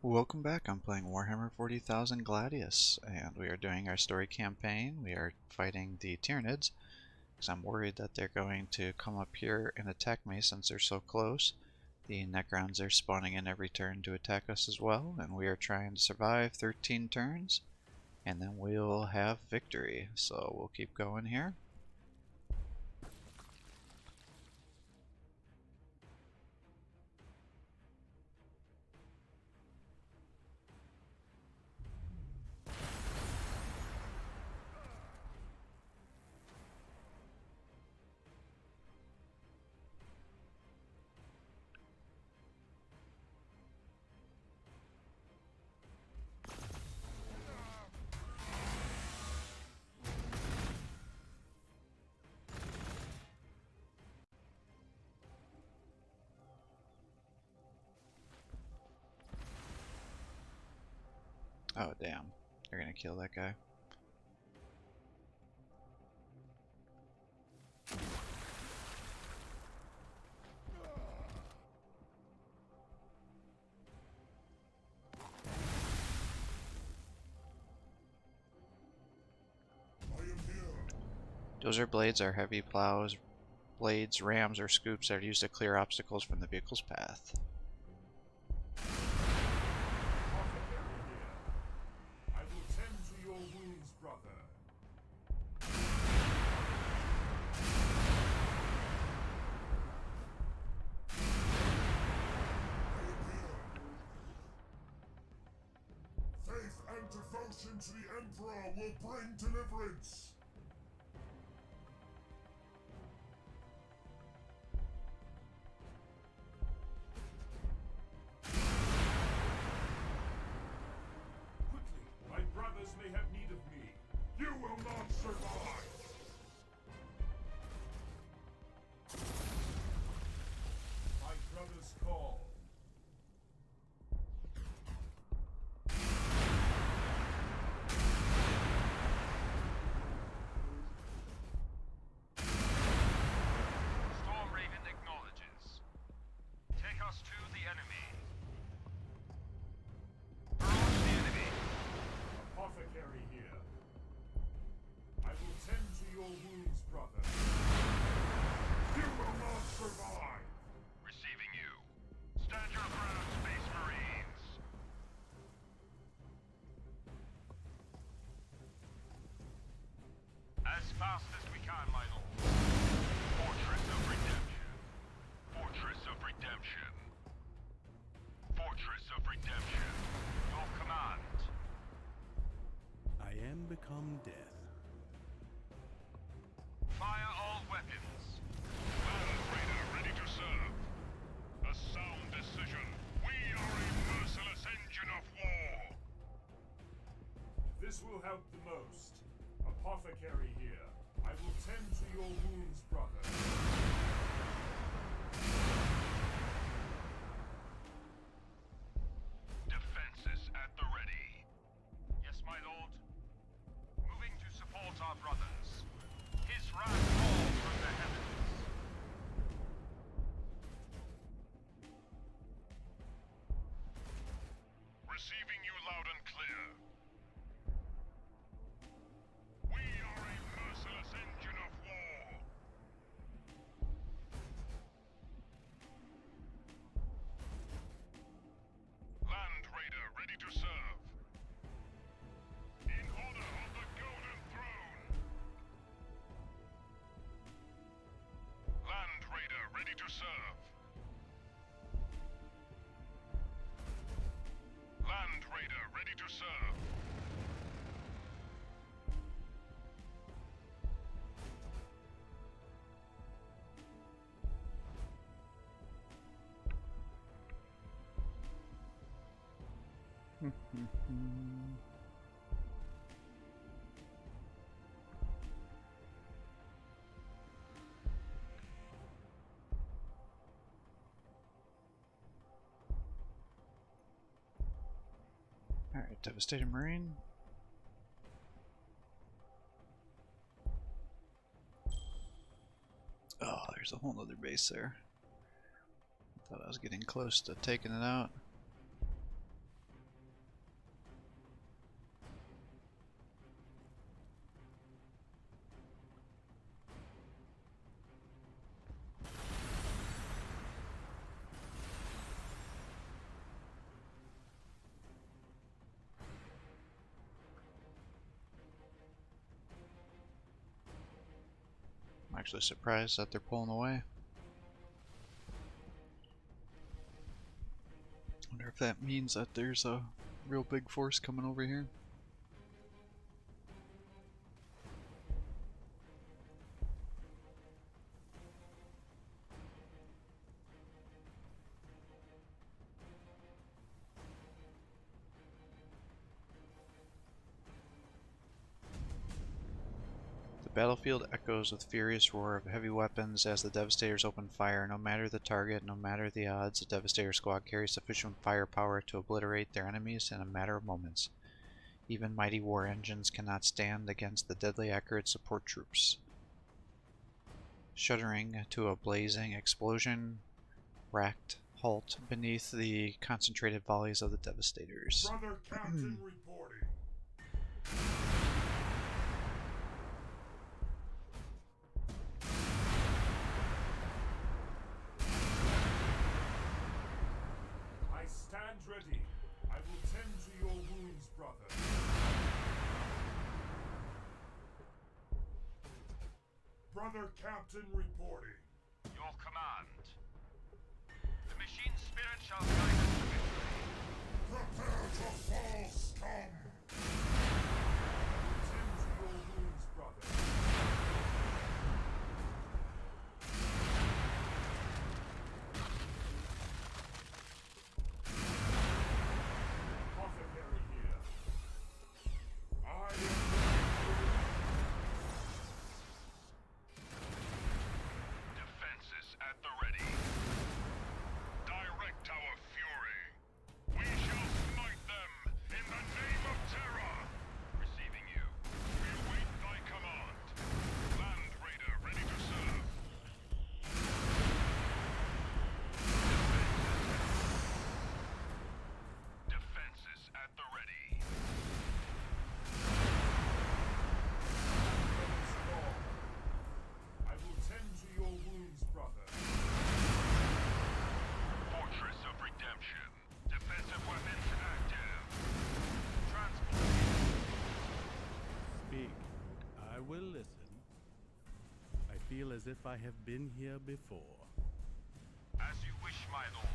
Welcome back. I'm playing Warhammer 40,000 Gladius, and we are doing our story campaign. We are fighting the Tyranids, because I'm worried that they're going to come up here and attack me since they're so close. The Necrons are spawning in every turn to attack us as well, and we are trying to survive 13 turns, and then we'll have victory. So we'll keep going here. Oh damn, they're gonna kill that guy. Dozer blades are heavy plows, blades, rams, or scoops that are used to clear obstacles from the vehicle's path. I will tend to your wounds, brother. Faith and devotion to the Emperor will bring deliverance. Quickly, my brothers may have need of me. You will not survive. My brothers call. Storm Raven acknowledges. Take us to the enemy. Barrage the enemy. Apothecary here. I will tend to your wounds, brother. You will not survive. Receiving you. Stand your ground, Space Marines. As fast as we can, my lord. Fortress of Redemption. Fortress of Redemption. Fortress of Redemption. Your command. I am become death. Fire all weapons. Land Raider ready to serve. A sound decision. We are a merciless engine of war. This will help the most. Apothecary here. I will tend to your wounds, brother. Defenses at the ready. Yes, my lord. Moving to support our brothers. His wrath falls from the heavens. Receiving you loud and clear. We are a merciless engine of war. Land Raider ready to serve. In honor of the Golden Throne. Land Raider ready to serve. Land Raider ready to serve. Alright, Devastated Marine. Oh, there's a whole other base there. Thought I was getting close to taking it out. actually surprised that they're pulling away. Wonder if that means that there's a real big force coming over here. The battlefield echoes with furious roar of heavy weapons as the Devastators open fire. No matter the target, no matter the odds, the Devastator squad carries sufficient firepower to obliterate their enemies in a matter of moments. Even mighty war engines cannot stand against the deadly accurate support troops. Shuddering to a blazing explosion, racked halt beneath the concentrated volleys of the Devastators. Brother Captain reporting. I stand ready. I will tend to your wounds, brother. Brother Captain reporting. Your command. The machine spirit shall guide us to victory. Prepare to fall, scum! Tend to your wounds, brother. Apothecary here. I am Defenses at the ready. Direct our fury. We shall smite them in the name of terror. Receiving you. We await thy command. Land Raider ready to serve. Defenses at the ready. strong. I will tend to your wounds, brother. Fortress of Redemption. Defensive weapons active. Transport. Speak. I will listen. I feel as if I have been here before. As you wish, my lord.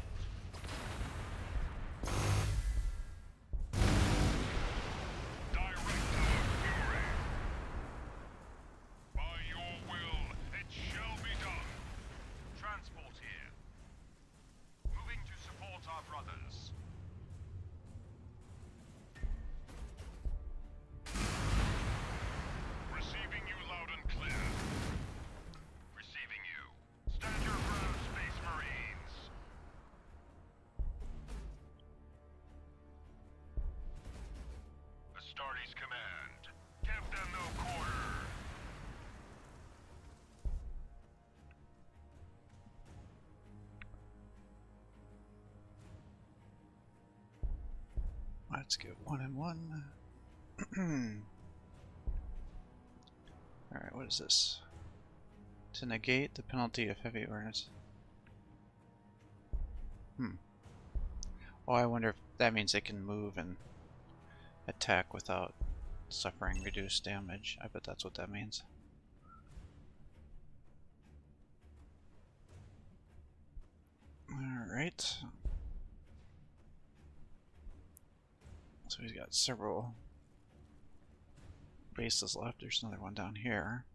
Direct our fury. By your will, it shall be done. Transport here. Moving to support our brothers. Receiving you loud and clear. Receiving you. Stand your ground, Space Marines. Astartes command. Give them no quarter. Let's get 1 and 1. Alright, what is this? To negate the penalty of heavy ordnance. Oh, I wonder if that means they can move and attack without suffering reduced damage. I bet that's what that means. Alright. So he's got several bases left. There's another one down here.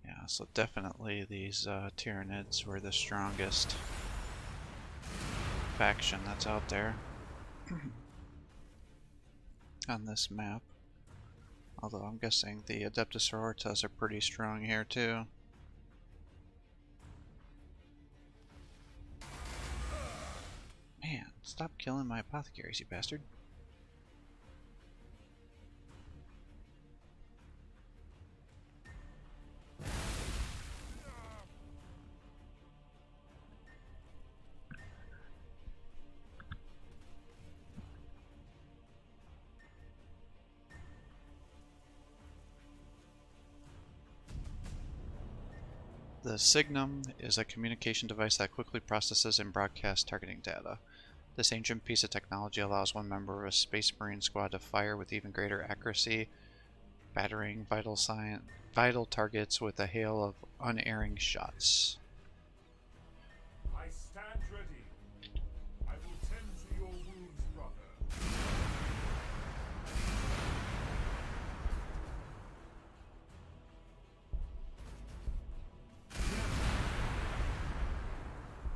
Yeah, so definitely these Tyranids were the strongest faction that's out there on this map. Although I'm guessing the Adeptus Sororitas are pretty strong here too. Man, stop killing my apothecaries, you bastard. The Signum is a communication device that quickly processes and broadcasts targeting data. This ancient piece of technology allows one member of a Space Marine squad to fire with even greater accuracy battering vital targets with a hail of unerring shots. I stand ready. I will tend to your wounds, brother.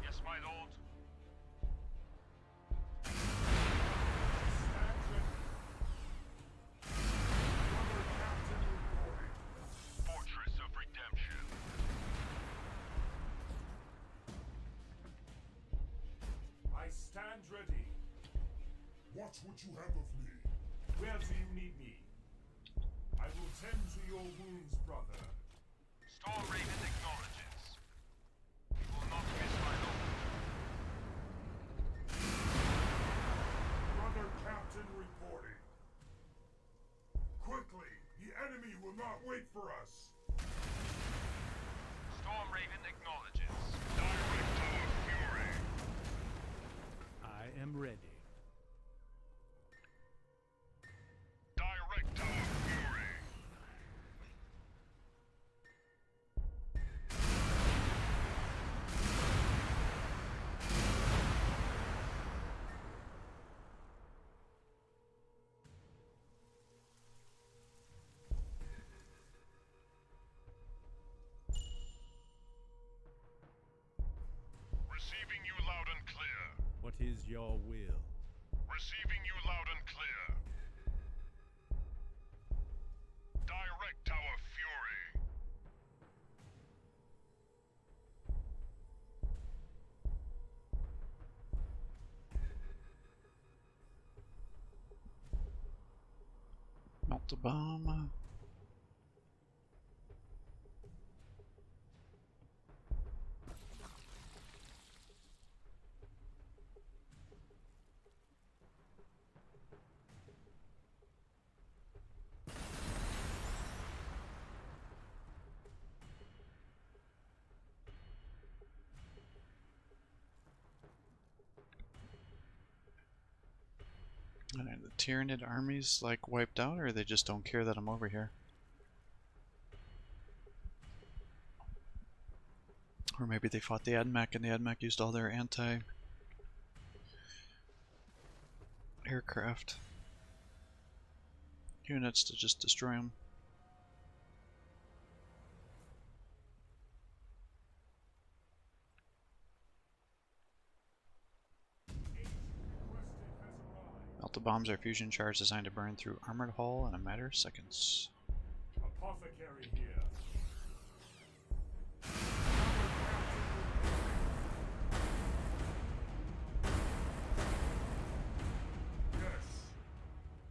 Yes, my lord. Stand ready. Brother Captain reporting. Fortress of Redemption. I stand ready. What would you have of me? Where do you need me? I will tend to your wounds, brother. Storm Raven acknowledges. You will not miss my lord. Brother Captain reporting. Quickly! The enemy will not wait for us! Storm Raven acknowledges. Direct our fury. I am ready. Direct our fury. Receiving you loud and clear. What is your will? Receiving you loud and clear. Direct our fury. Melt the bomb. And are the Tyranid armies like wiped out, or they just don't care that I'm over here? Or maybe they fought the AdMech and the AdMech used all their anti-aircraft units to just destroy them. Melt the bombs are fusion charge designed to burn through armored hull in a matter of seconds. Apothecary here. Yes.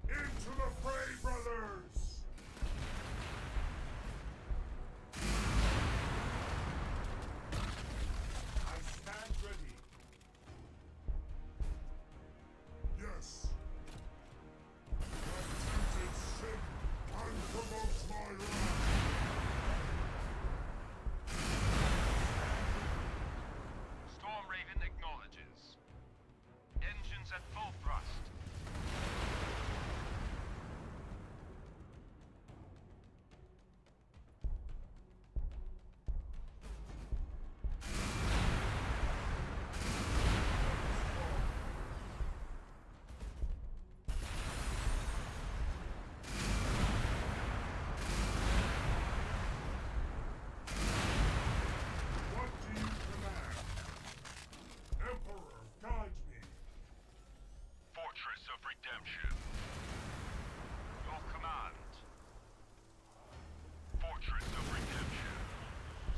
Into the fray, brothers! I stand ready. Yes. Attempted sin unprovoked my wrath. Storm Raven acknowledges. Engines at full thrust. What do you command? Emperor, guide me. Fortress of Redemption. Your command. Fortress of Redemption.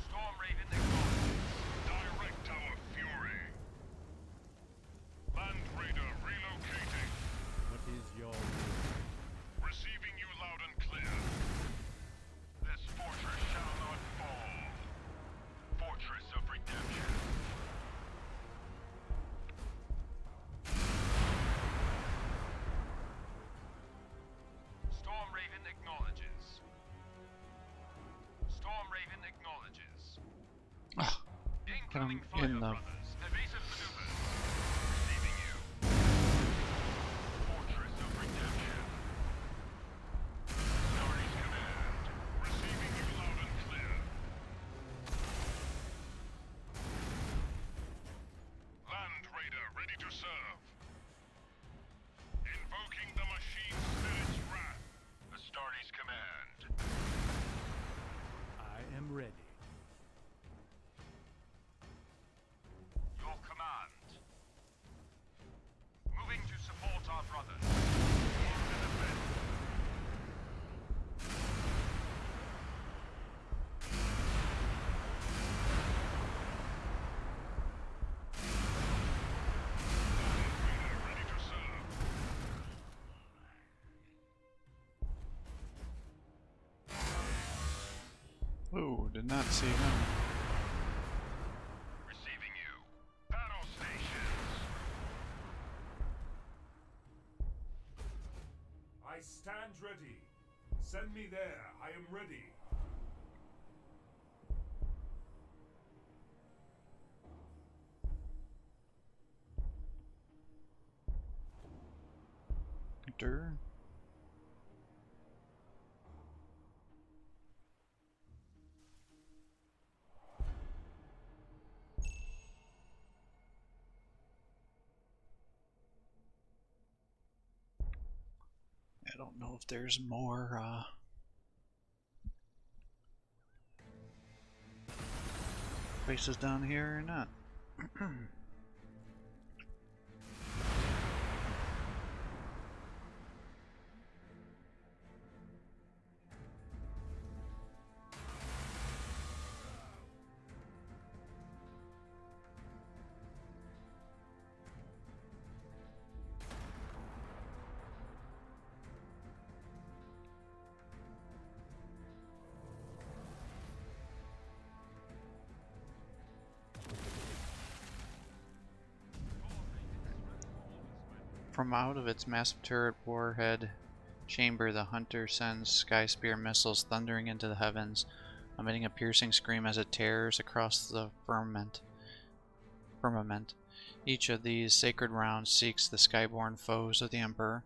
Storm Raven acknowledges. Direct our fury. Land Raider relocating. What is your will? Receiving you loud and clear. This fortress shall not fall. Fortress of Redemption. Storm Raven acknowledges. Storm Raven acknowledges. Ah, Incoming in fire, the- brothers. Evasive maneuvers. Receiving you. Fortress of Redemption. Authorities command. did not see him. Receiving you. Battle stations. I stand ready. Send me there. I am ready. Hunter. I don't know if there's more places down here or not. From out of its massive turret warhead chamber, the hunter sends Sky Spear missiles thundering into the heavens, emitting a piercing scream as it tears across the firmament. Each of these sacred rounds seeks the skyborne foes of the Emperor.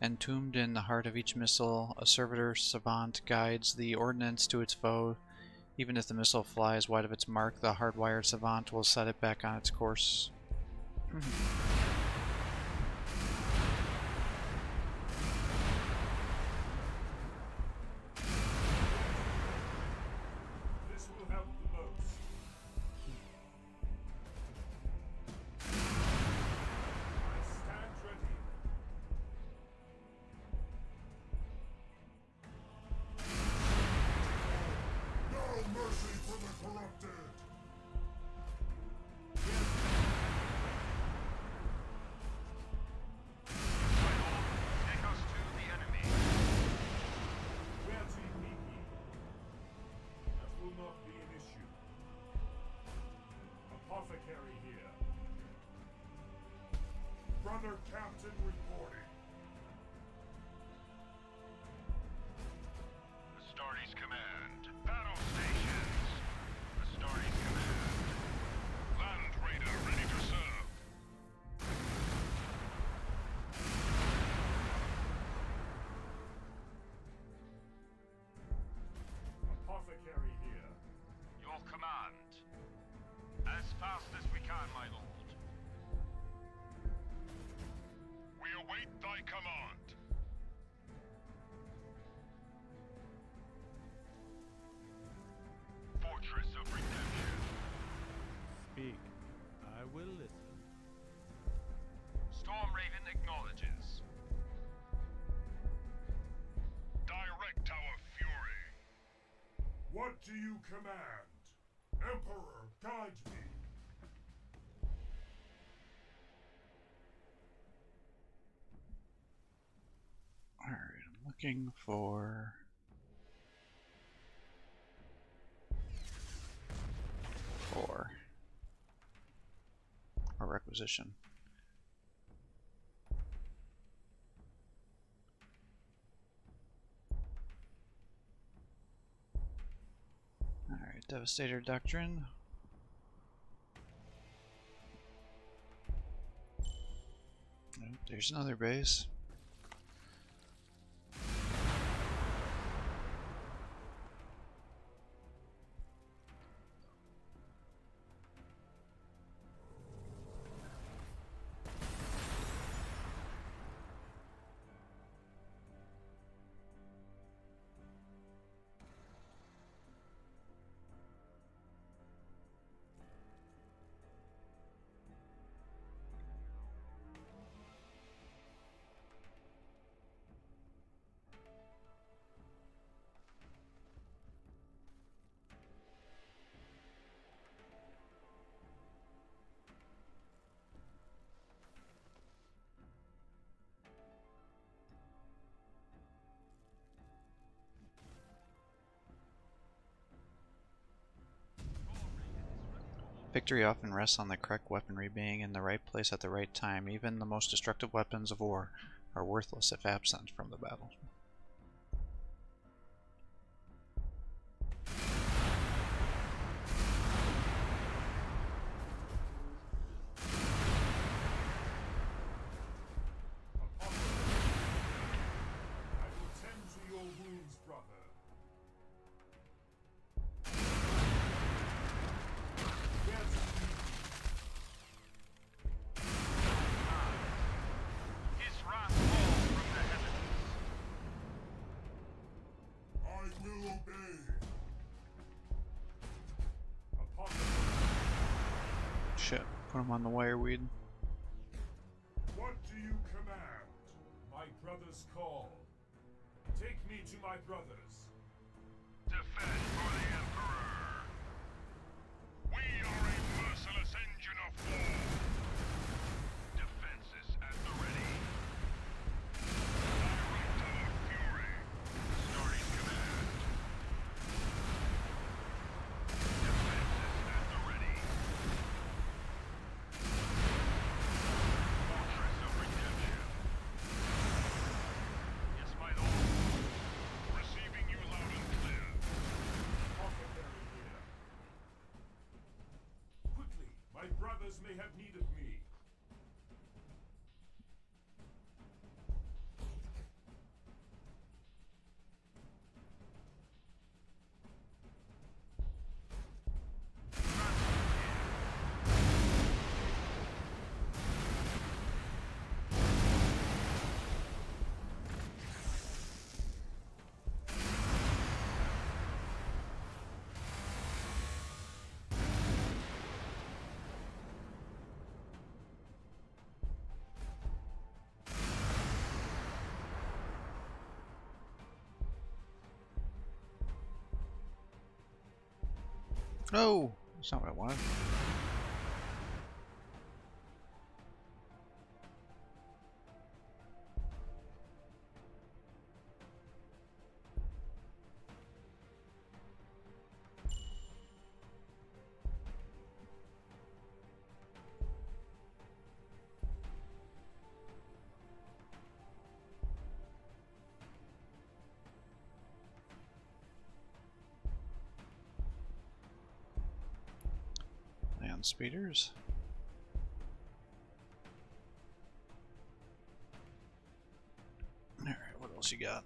Entombed in the heart of each missile, a servitor savant guides the ordnance to its foe. Even if the missile flies wide of its mark, the hardwired savant will set it back on its course. This will help the most. I stand ready. No mercy for the corrupted. Take us to the enemy. Where do you need me? That will not be an issue. Apothecary here. Brother Captain reporting. Astartes command. Battle stations. Astartes command. Land Raider ready to serve. Apothecary here. Your command. As fast as we can, my lord. We await thy command. Fortress of Redemption. Speak. I will listen. Storm Raven acknowledges. Direct our fury. What do you command? Emperor, guide me. Alright, I'm looking for a requisition. Alright, Devastator Doctrine. Oh, there's another base. Victory often rests on the correct weaponry being in the right place at the right time. Even the most destructive weapons of war are worthless if absent from the battle. I will tend to your wounds, brother. Where to lead His wrath falls from the heavens. I will obey. Upon the Shit, put him on the wireweed. What do you command? My brother's call. Take me to my brothers. Defend for the Emperor. We are a merciless engine of war. Defenses at the ready. Director of fury. Starting command. Defenses at the ready. Fortress of redemption. Yes, my lord. Receiving you loud and clear. Apothecary here. Quickly, my brothers may have need of me. No! That's not what I wanted. Land speeders. Alright, what else you got?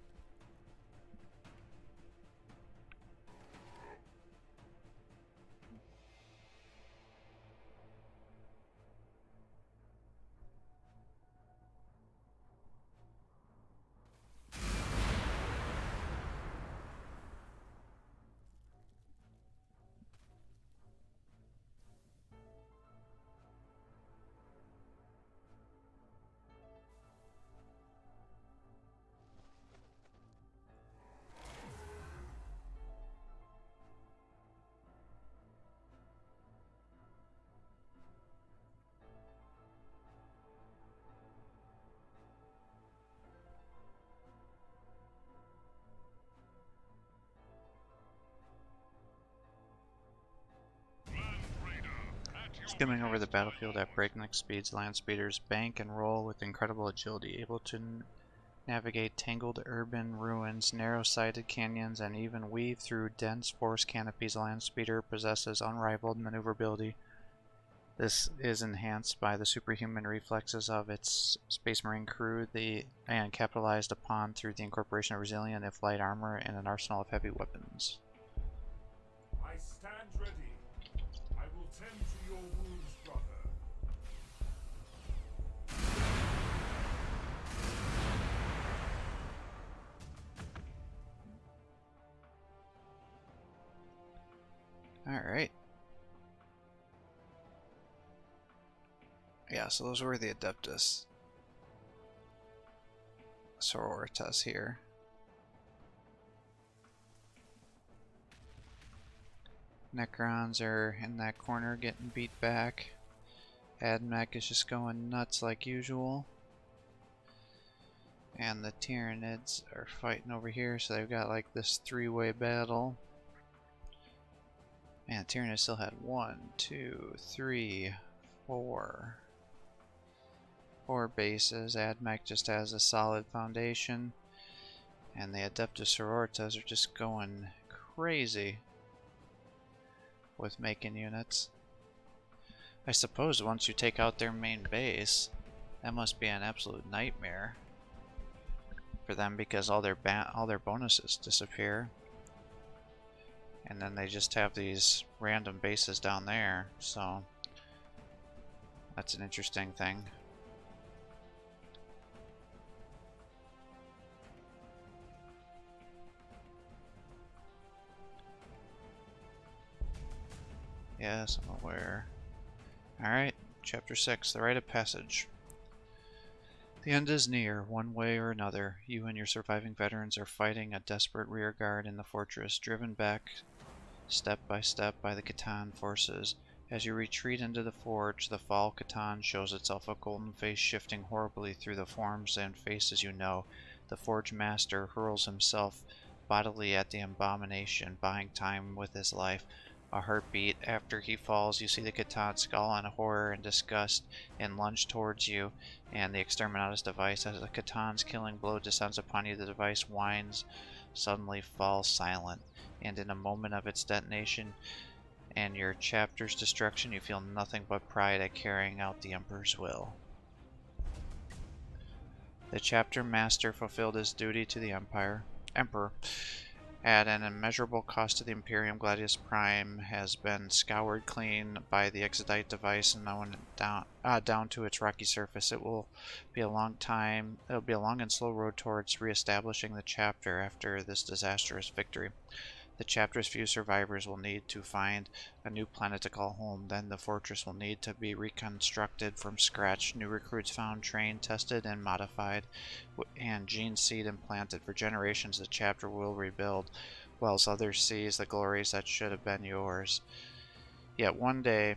Land Raider. At your Skimming over the behest, my battlefield lord. at breakneck speeds, land speeders bank and roll with incredible agility, able to navigate tangled urban ruins, narrow-sided canyons, and even weave through dense forest canopies. Land speeder possesses unrivaled maneuverability. This is enhanced by the superhuman reflexes of its Space Marine crew, and capitalized upon through the incorporation of resilient if light armor and an arsenal of heavy weapons. I stand ready. I will tend to your wounds, brother. Alright. Yeah, so those were the Adeptus Sororitas here. Necrons are in that corner getting beat back. Admech is just going nuts like usual. And the Tyranids are fighting over here, so they've got like this three-way battle. And Tyranid still had 1, 2, 3, 4. 4 bases. AdMech just has a solid foundation. And the Adeptus Sororitas are just going crazy with making units. I suppose once you take out their main base, that must be an absolute nightmare for them because all their bonuses disappear. And then they just have these random bases down there, so that's an interesting thing. Yes, I'm aware. Alright, Chapter 6, The Rite of Passage. The end is near, one way or another. You and your surviving veterans are fighting a desperate rearguard in the fortress, driven back step by the Catan forces. As you retreat into the forge, the fall Catan shows itself, a golden face shifting horribly through the forms and faces you know. The forge master hurls himself bodily at the abomination, buying time with his life. A heartbeat after he falls, you see the Catan skull in horror and disgust and lunge towards you, and the Exterminatus device. As the Catan's killing blow descends upon you, the device whines, suddenly falls silent, and in a moment of its detonation and your chapter's destruction, you feel nothing but pride at carrying out the Emperor's will. The chapter master fulfilled his duty to the Emperor. At an immeasurable cost to the Imperium, Gladius Prime has been scoured clean by the Exodite device and known down to its rocky surface. It will be a long and slow road towards re-establishing the chapter after this disastrous victory. The chapter's few survivors will need to find a new planet to call home. Then the fortress will need to be reconstructed from scratch. New recruits found, trained, tested, and modified, and gene seed implanted. For generations, the chapter will rebuild, whilst others seize the glories that should have been yours. Yet one day,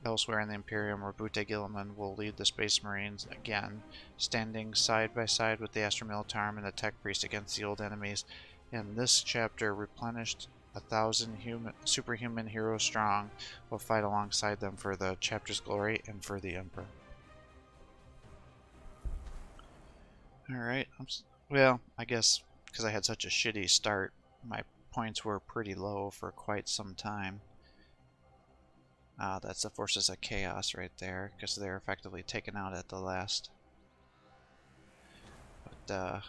elsewhere in the Imperium, Rabute Gilliman will lead the Space Marines again, standing side by side with the Astra Militarum and the Tech Priest against the old enemies. In this chapter, replenished 1,000 superhuman heroes strong, will fight alongside them for the chapter's glory and for the Emperor. Alright, well, I guess because I had such a shitty start, my points were pretty low for quite some time. That's the Forces of Chaos right there, because they're effectively taken out at the last. But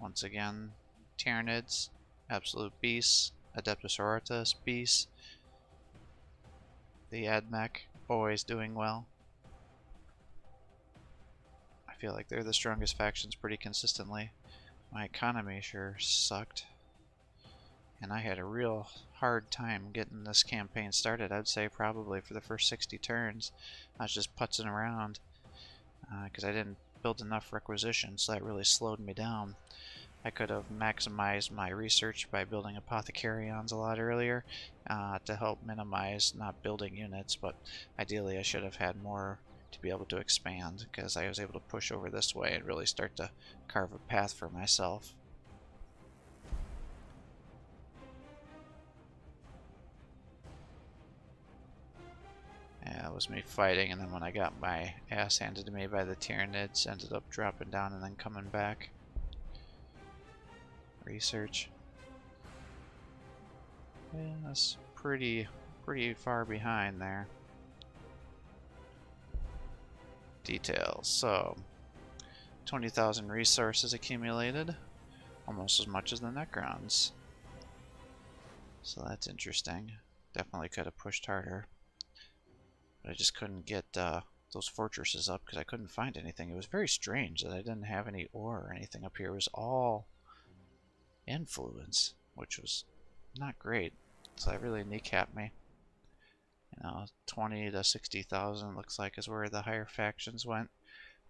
once again, Tyranids, absolute beasts. Adeptus Sororitas, beasts. The AdMech, always doing well. I feel like they're the strongest factions pretty consistently. My economy sure sucked. And I had a real hard time getting this campaign started. I'd say probably for the first 60 turns. I was just putzing around because I didn't build enough requisitions, so that really slowed me down. I could have maximized my research by building apothecarions a lot earlier to help minimize not building units, but ideally I should have had more to be able to expand, because I was able to push over this way and really start to carve a path for myself. Yeah, it was me fighting, and then when I got my ass handed to me by the Tyranids, ended up dropping down and then coming back. Research. Yeah, that's pretty far behind there. Details. So, 20,000 resources accumulated, almost as much as the Necrons. So that's interesting. Definitely could have pushed harder. But I just couldn't get those fortresses up because I couldn't find anything. It was very strange that I didn't have any ore or anything up here. It was all influence, which was not great. So that really kneecapped me. You know, 20 to 60,000 looks like is where the higher factions went.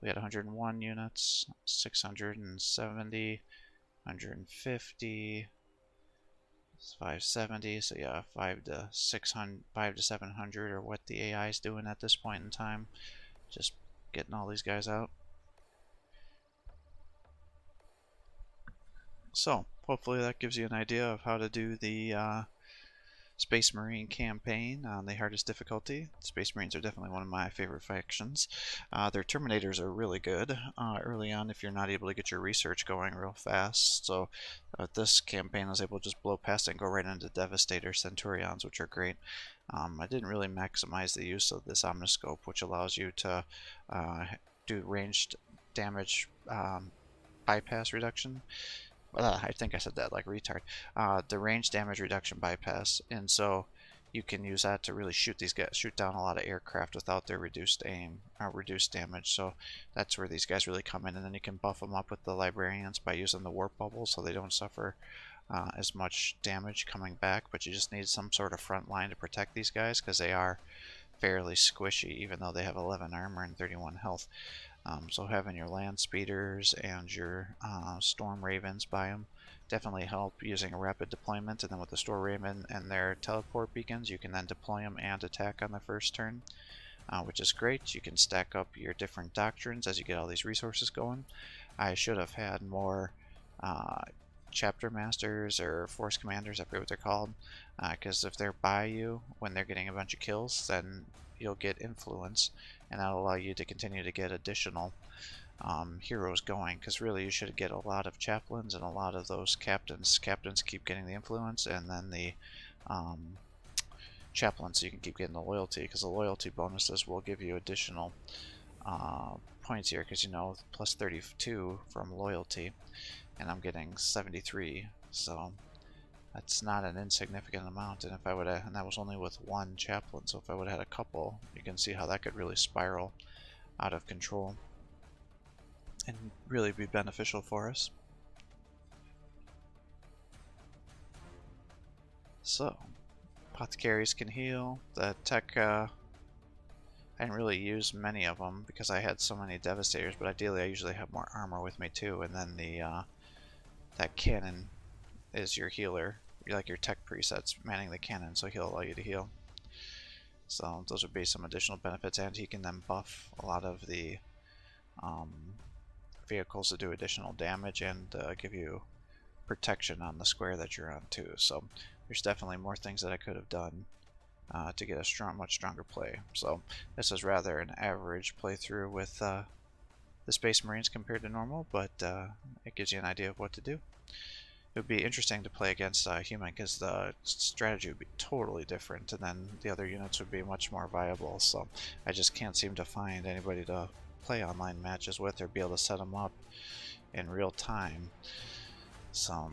We had 101 units, 670, 150, 570. So yeah, 5 to 700 are what the AI is doing at this point in time. Just getting all these guys out. So hopefully that gives you an idea of how to do the Space Marine campaign on the hardest difficulty. Space Marines are definitely one of my favorite factions. Their Terminators are really good early on if you're not able to get your research going real fast. So this campaign I was able to just blow past it and go right into Devastator Centurions, which are great. I didn't really maximize the use of this Omniscope, which allows you to do ranged damage bypass reduction. I think I said that like a retard. The range damage reduction bypass, and so you can use that to really shoot these guys, shoot down a lot of aircraft without their reduced aim or reduced damage. So that's where these guys really come in, and then you can buff them up with the librarians by using the warp bubbles, so they don't suffer as much damage coming back. But you just need some sort of front line to protect these guys because they are fairly squishy, even though they have 11 armor and 31 health. So having your land speeders and your storm ravens by them definitely help using a rapid deployment, and then with the storm raven and their teleport beacons you can then deploy them and attack on the first turn, which is great. You can stack up your different doctrines as you get all these resources going. I should have had more chapter masters or force commanders, I forget what they're called, because if they're by you when they're getting a bunch of kills, then you'll get influence, and that'll allow you to continue to get additional heroes going, because really you should get a lot of chaplains and a lot of those captains. Captains keep getting the influence, and then the chaplains, so you can keep getting the loyalty, because the loyalty bonuses will give you additional points here, because you know, plus 32 from loyalty, and I'm getting 73, so that's not an insignificant amount. And if I would have, and that was only with one chaplain, so if I would have had a couple, you can see how that could really spiral out of control and really be beneficial for us. So, apothecaries can heal. The tech, I didn't really use many of them because I had so many devastators, but ideally I usually have more armor with me too, and then the that cannon is your healer. You like your tech presets manning the cannon, so he'll allow you to heal. So those would be some additional benefits, and he can then buff a lot of the vehicles to do additional damage and give you protection on the square that you're on too. So there's definitely more things that I could have done to get a much stronger play. So this is rather an average playthrough with the Space Marines compared to normal, but it gives you an idea of what to do. It would be interesting to play against human, because the strategy would be totally different, and then the other units would be much more viable. So I just can't seem to find anybody to play online matches with or be able to set them up in real time. So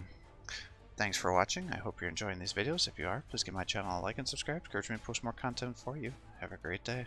thanks for watching. I hope you're enjoying these videos. If you are, please give my channel a like and subscribe. Encourage me to post more content for you. Have a great day.